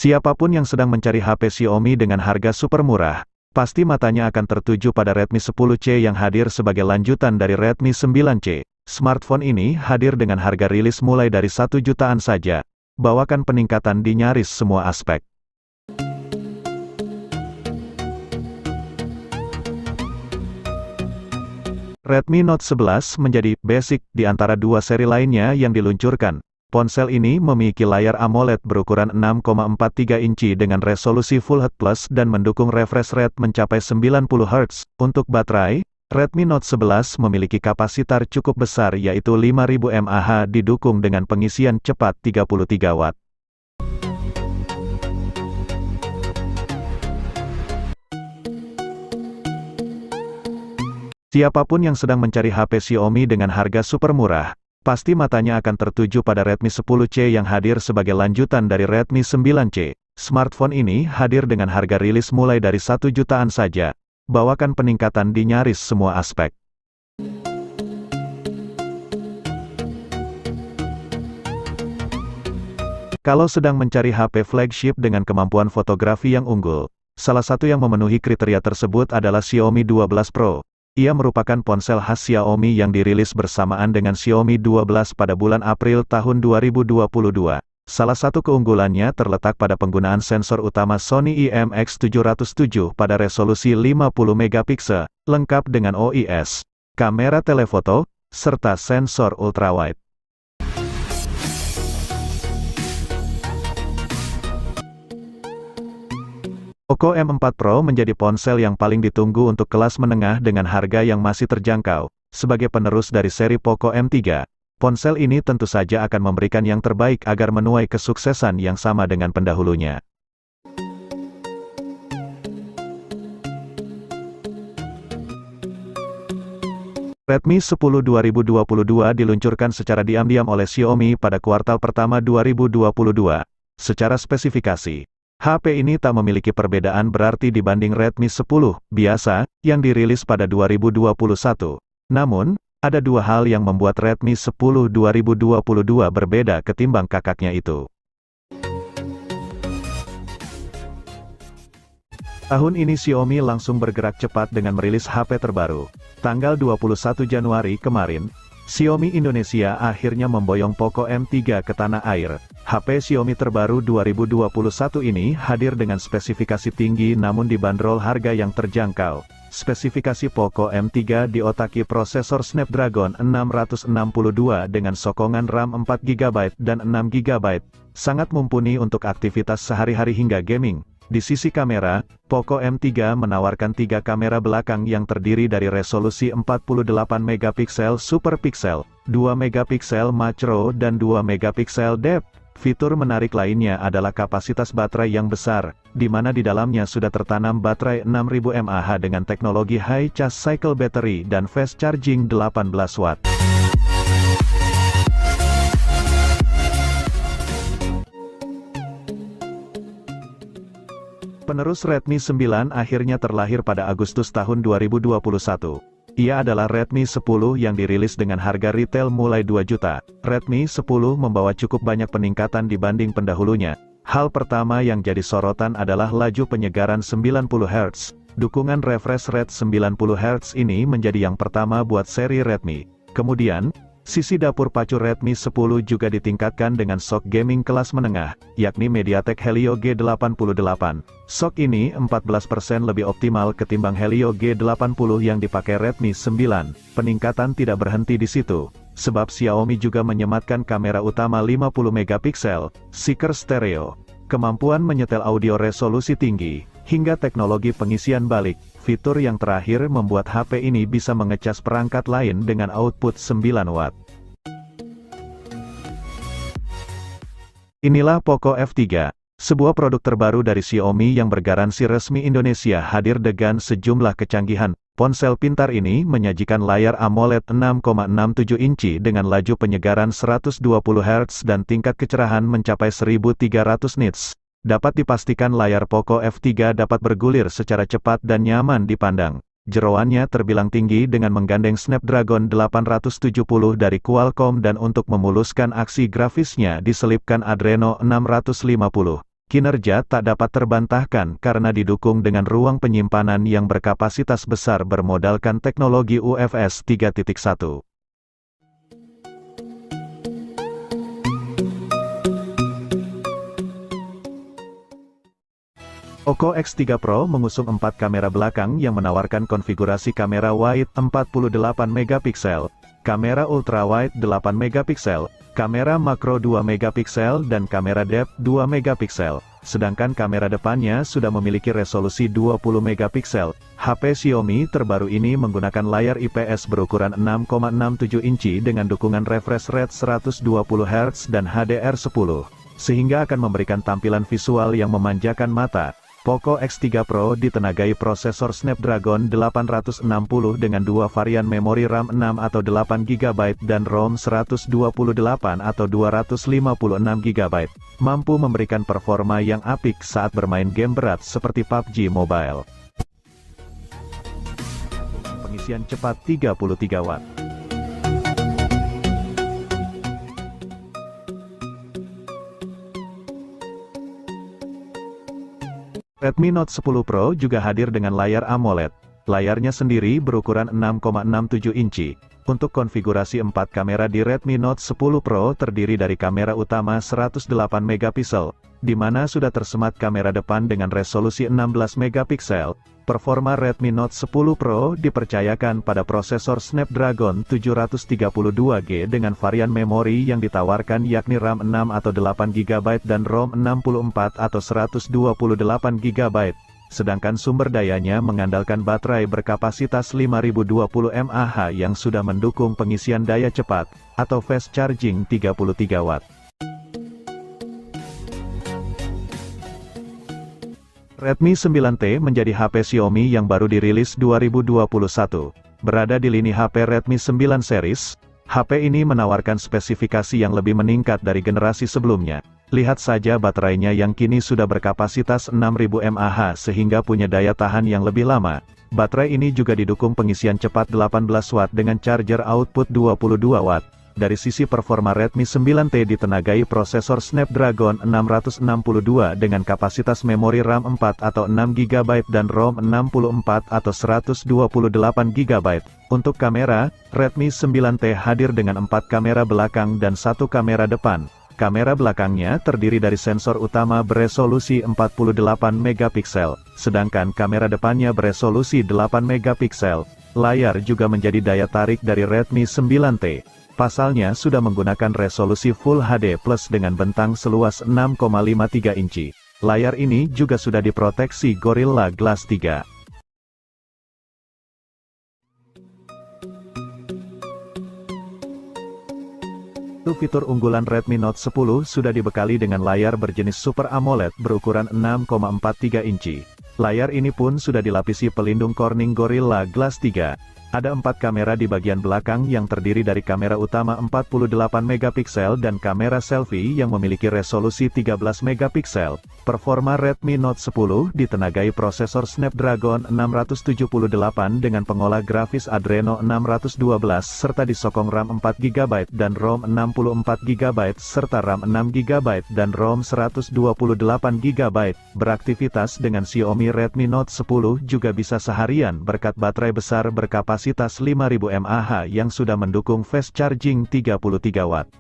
Siapapun yang sedang mencari HP Xiaomi dengan harga super murah, pasti matanya akan tertuju pada Redmi 10C yang hadir sebagai lanjutan dari Redmi 9C. Smartphone ini hadir dengan harga rilis mulai dari 1 jutaan saja, bawakan peningkatan di nyaris semua aspek. Redmi Note 11 menjadi basic di antara dua seri lainnya yang diluncurkan. Ponsel ini memiliki layar AMOLED berukuran 6,43 inci dengan resolusi Full HD+ dan mendukung refresh rate mencapai 90 Hz. Untuk baterai, Redmi Note 11 memiliki kapasitor cukup besar yaitu 5000 mAh didukung dengan pengisian cepat 33 Watt. Siapapun yang sedang mencari HP Xiaomi dengan harga super murah, pasti matanya akan tertuju pada Redmi 10C yang hadir sebagai lanjutan dari Redmi 9C. Smartphone ini hadir dengan harga rilis mulai dari 1 jutaan saja, bawakan peningkatan di nyaris semua aspek. Kalau sedang mencari HP flagship dengan kemampuan fotografi yang unggul, salah satu yang memenuhi kriteria tersebut adalah Xiaomi 12 Pro. Ia merupakan ponsel khas Xiaomi yang dirilis bersamaan dengan Xiaomi 12 pada bulan April tahun 2022. Salah satu keunggulannya terletak pada penggunaan sensor utama Sony IMX707 pada resolusi 50 megapiksel, lengkap dengan OIS, kamera telefoto, serta sensor ultrawide. Poco M4 Pro menjadi ponsel yang paling ditunggu untuk kelas menengah dengan harga yang masih terjangkau. Sebagai penerus dari seri Poco M3, ponsel ini tentu saja akan memberikan yang terbaik agar menuai kesuksesan yang sama dengan pendahulunya. Redmi 10 2022 diluncurkan secara diam-diam oleh Xiaomi pada kuartal pertama 2022. Secara spesifikasi, HP ini tak memiliki perbedaan berarti dibanding Redmi 10 biasa yang dirilis pada 2021. Namun, ada dua hal yang membuat Redmi 10 2022 berbeda ketimbang kakaknya itu. Tahun ini Xiaomi langsung bergerak cepat dengan merilis HP terbaru. Tanggal 21 Januari kemarin, Xiaomi Indonesia akhirnya memboyong Poco M3 ke tanah air. HP Xiaomi terbaru 2021 ini hadir dengan spesifikasi tinggi namun dibanderol harga yang terjangkau. Spesifikasi Poco M3 diotaki prosesor Snapdragon 662 dengan sokongan RAM 4GB dan 6GB, sangat mumpuni untuk aktivitas sehari-hari hingga gaming. Di sisi kamera, Poco M3 menawarkan 3 kamera belakang yang terdiri dari resolusi 48 megapiksel super pixel, 2 megapiksel macro dan 2 megapiksel depth. Fitur menarik lainnya adalah kapasitas baterai yang besar, di mana di dalamnya sudah tertanam baterai 6000 mAh dengan teknologi high charge cycle battery dan fast charging 18 Watt. Penerus Redmi 9 akhirnya terlahir pada Agustus tahun 2021. Ia adalah Redmi 10 yang dirilis dengan harga retail mulai 2 juta. Redmi 10 membawa cukup banyak peningkatan dibanding pendahulunya. Hal pertama yang jadi sorotan adalah laju penyegaran 90 Hz. Dukungan refresh rate 90 Hz ini menjadi yang pertama buat seri Redmi. Kemudian, sisi dapur pacu Redmi 10 juga ditingkatkan dengan SoC gaming kelas menengah, yakni MediaTek Helio G88. SoC ini 14% lebih optimal ketimbang Helio G80 yang dipakai Redmi 9. Peningkatan tidak berhenti di situ, sebab Xiaomi juga menyematkan kamera utama 50 megapiksel, seeker stereo, kemampuan menyetel audio resolusi tinggi, hingga teknologi pengisian balik. Fitur yang terakhir membuat HP ini bisa mengecas perangkat lain dengan output 9 Watt. Inilah Poco F3, sebuah produk terbaru dari Xiaomi yang bergaransi resmi Indonesia hadir dengan sejumlah kecanggihan. Ponsel pintar ini menyajikan layar AMOLED 6,67 inci dengan laju penyegaran 120 Hz dan tingkat kecerahan mencapai 1300 nits. Dapat dipastikan layar Poco F3 dapat bergulir secara cepat dan nyaman dipandang. Jeroannya terbilang tinggi dengan menggandeng Snapdragon 870 dari Qualcomm dan untuk memuluskan aksi grafisnya diselipkan Adreno 650. Kinerja tak dapat terbantahkan karena didukung dengan ruang penyimpanan yang berkapasitas besar bermodalkan teknologi UFS 3.1. Oppo X3 Pro mengusung 4 kamera belakang yang menawarkan konfigurasi kamera wide 48 megapiksel, kamera ultrawide 8 megapiksel, kamera makro 2 megapiksel dan kamera depth 2 megapiksel. Sedangkan kamera depannya sudah memiliki resolusi 20 megapiksel. HP Xiaomi terbaru ini menggunakan layar IPS berukuran 6,67 inci dengan dukungan refresh rate 120 Hz dan HDR10, sehingga akan memberikan tampilan visual yang memanjakan mata. Oppo X3 Pro ditenagai prosesor Snapdragon 860 dengan dua varian memori RAM 6 atau 8 GB dan ROM 128 atau 256 GB, mampu memberikan performa yang apik saat bermain game berat seperti PUBG Mobile. Pengisian cepat 33 Watt. Redmi Note 10 Pro juga hadir dengan layar AMOLED. Layarnya sendiri berukuran 6,67 inci. Untuk konfigurasi 4 kamera di Redmi Note 10 Pro terdiri dari kamera utama 108 megapiksel, di mana sudah tersemat kamera depan dengan resolusi 16 megapiksel. Performa Redmi Note 10 Pro dipercayakan pada prosesor Snapdragon 732G dengan varian memori yang ditawarkan yakni RAM 6 atau 8 GB dan ROM 64 atau 128 GB. Sedangkan sumber dayanya mengandalkan baterai berkapasitas 5020 mAh yang sudah mendukung pengisian daya cepat, atau fast charging 33 Watt. Redmi 9T menjadi HP Xiaomi yang baru dirilis 2021. Berada di lini HP Redmi 9 series, HP ini menawarkan spesifikasi yang lebih meningkat dari generasi sebelumnya. Lihat saja baterainya yang kini sudah berkapasitas 6000 mAh sehingga punya daya tahan yang lebih lama. Baterai ini juga didukung pengisian cepat 18 Watt dengan charger output 22 Watt. Dari sisi performa Redmi 9T ditenagai prosesor Snapdragon 662 dengan kapasitas memori RAM 4 atau 6 GB dan ROM 64 atau 128 GB. Untuk kamera, Redmi 9T hadir dengan 4 kamera belakang dan 1 kamera depan. Kamera belakangnya terdiri dari sensor utama beresolusi 48 megapiksel, sedangkan kamera depannya beresolusi 8 megapiksel. Layar juga menjadi daya tarik dari Redmi 9T. Pasalnya sudah menggunakan resolusi Full HD Plus dengan bentang seluas 6,53 inci. Layar ini juga sudah diproteksi Gorilla Glass 3. Fitur unggulan Redmi Note 10 sudah dibekali dengan layar berjenis Super AMOLED berukuran 6,43 inci. Layar ini pun sudah dilapisi pelindung Corning Gorilla Glass 3. Ada 4 kamera di bagian belakang yang terdiri dari kamera utama 48 megapiksel dan kamera selfie yang memiliki resolusi 13 megapiksel. Performa Redmi Note 10 ditenagai prosesor Snapdragon 678 dengan pengolah grafis Adreno 612 serta disokong RAM 4 GB dan ROM 64 GB serta RAM 6 GB dan ROM 128 GB. Beraktivitas dengan Xiaomi Redmi Note 10 juga bisa seharian berkat baterai besar berkapasitas 5000 mAh yang sudah mendukung fast charging 33 Watt.